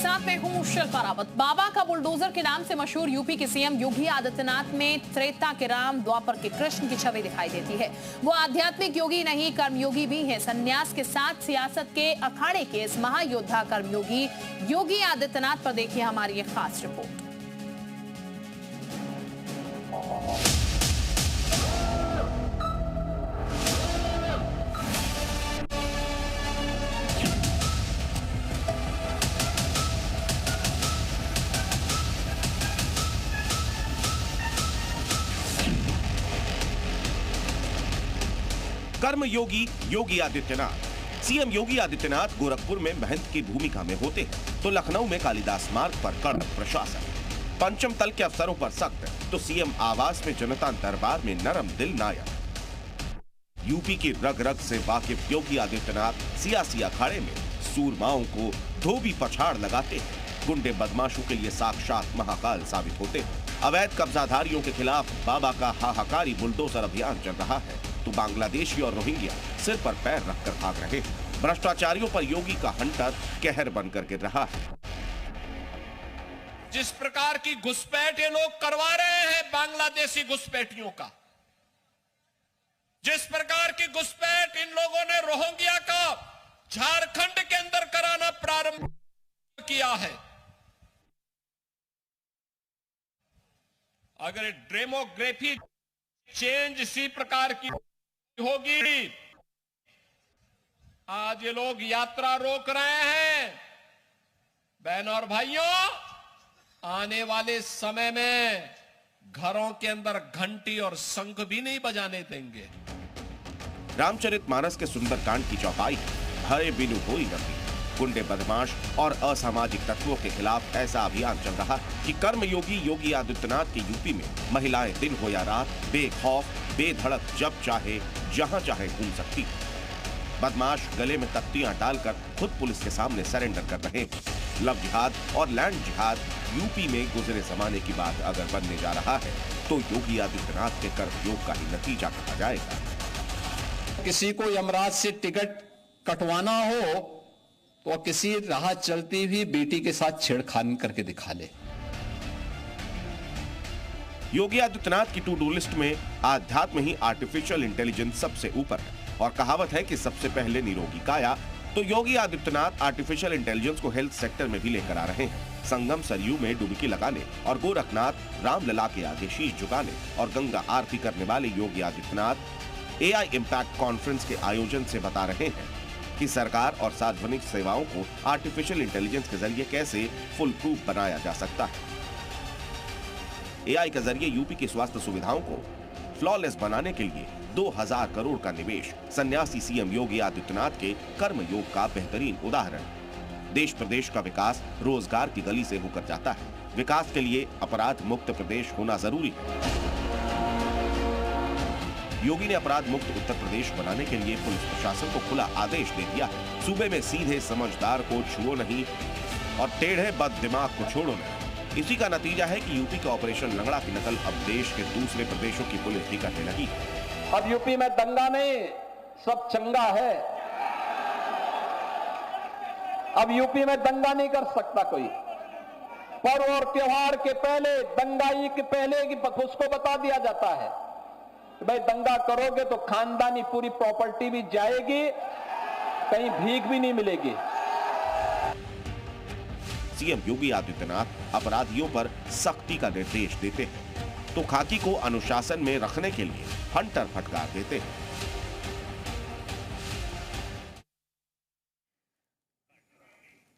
साथ में हूं शिल्पा रावत। बाबा का बुलडोजर के नाम से मशहूर यूपी के सीएम योगी आदित्यनाथ में त्रेता के राम, द्वापर के कृष्ण की छवि दिखाई देती है। वो आध्यात्मिक योगी नहीं, कर्मयोगी भी हैं। संन्यास के साथ सियासत के अखाड़े के इस महायोद्धा कर्मयोगी योगी आदित्यनाथ पर देखिए हमारी ये खास रिपोर्ट। कर्मयोगी योगी आदित्यनाथ। सीएम योगी आदित्यनाथ गोरखपुर में महंत की भूमिका में होते हैं तो लखनऊ में कालिदास मार्ग पर कड़क प्रशासन, पंचम तल के अफसरों पर सख्त तो सीएम आवास में जनता दरबार में नरम दिल नायक। यूपी की रग रग से वाकिफ योगी आदित्यनाथ सियासी अखाड़े में सूरमाओं को धोबी पछाड़ लगाते हैं, गुंडे बदमाशों के लिए साक्षात महाकाल साबित होते हैं। अवैध कब्जाधारियों के खिलाफ बाबा का हाहाकारी बुलडोजर अभियान चल रहा है तो बांग्लादेशी और रोहिंग्या सिर पर पैर रखकर भाग रहे हैं। भ्रष्टाचारियों पर योगी का हंटर कहर बनकर गिर रहा है। जिस प्रकार की घुसपैठ ये लोग करवा रहे हैं बांग्लादेशी घुसपैठियों का, जिस प्रकार की घुसपैठ इन लोगों ने रोहिंग्या का झारखंड के अंदर कराना प्रारंभ किया है, अगर डेमोग्राफी चेंज इसी प्रकार की होगी, आज ये लोग यात्रा रोक रहे हैं। बहनों और भाइयों, आने वाले समय में घरों के अंदर घंटी और शंख भी नहीं बजाने देंगे। रामचरितमानस के सुंदरकांड की चौपाई हरे बिनु होई रखी। गुंडे बदमाश और असामाजिक तत्वों के खिलाफ ऐसा अभियान चल रहा है कि कर्मयोगी योगी आदित्यनाथ के यूपी में महिलाएं दिन हो या रात बेखौफ बेधड़क जब चाहे जहां चाहे घूम सकती है। बदमाश गले में तख्तियां डालकर खुद पुलिस के सामने सरेंडर कर रहे हैं। लव जिहाद और लैंड जिहाद यूपी में गुजरे जमाने की बात अगर बनने जा रहा है तो योगी आदित्यनाथ के कर्मयोग का ही नतीजा कहा जाएगा। किसी को यमराज से टिकट कटवाना हो तो किसी राह चलती हुई बेटी के साथ छेड़खानी करके दिखा ले। योगी आदित्यनाथ की टू डू लिस्ट में आध्यात्म ही आर्टिफिशियल इंटेलिजेंस सबसे ऊपर है और कहावत है कि सबसे पहले निरोगी काया, तो योगी आदित्यनाथ आर्टिफिशियल इंटेलिजेंस को हेल्थ सेक्टर में भी लेकर आ रहे हैं। संगम सरयू में डुबकी लगाने और गोरखनाथ रामलला के आगे शीश झुकाने और गंगा आरती करने वाले Yogi Adityanath AI impact conference के आयोजन से बता रहे हैं कि सरकार और सार्वजनिक सेवाओं को आर्टिफिशियल इंटेलिजेंस के जरिए कैसे फुल प्रूफ बनाया जा सकता है। एआई के जरिए यूपी की स्वास्थ्य सुविधाओं को फ्लॉलेस बनाने के लिए 2000 करोड़ का निवेश सन्यासी सीएम योगी आदित्यनाथ के कर्मयोग का बेहतरीन उदाहरण। देश प्रदेश का विकास रोजगार की गली से होकर जाता है। विकास के लिए अपराध मुक्त प्रदेश होना जरूरी है। योगी ने अपराध मुक्त उत्तर प्रदेश बनाने के लिए पुलिस प्रशासन को खुला आदेश दे दिया है। सूबे में सीधे समझदार को छुओ नहीं और टेढ़े बद दिमाग को छोड़ो नहीं। इसी का नतीजा है कि यूपी का ऑपरेशन लंगड़ा की नकल अब देश के दूसरे प्रदेशों की पुलिस भी करने लगी। अब यूपी में दंगा नहीं, सब चंगा है। अब यूपी में दंगा नहीं कर सकता कोई। पर्व और त्योहार के पहले, दंगाई के पहले की उसको बता दिया जाता है भाई दंगा करोगे तो खानदानी पूरी प्रॉपर्टी भी जाएगी, कहीं भीख भी नहीं मिलेगी। सीएम योगी आदित्यनाथ अपराधियों पर सख्ती का निर्देश देते हैं तो खाकी को अनुशासन में रखने के लिए हंटर फटकार देते हैं।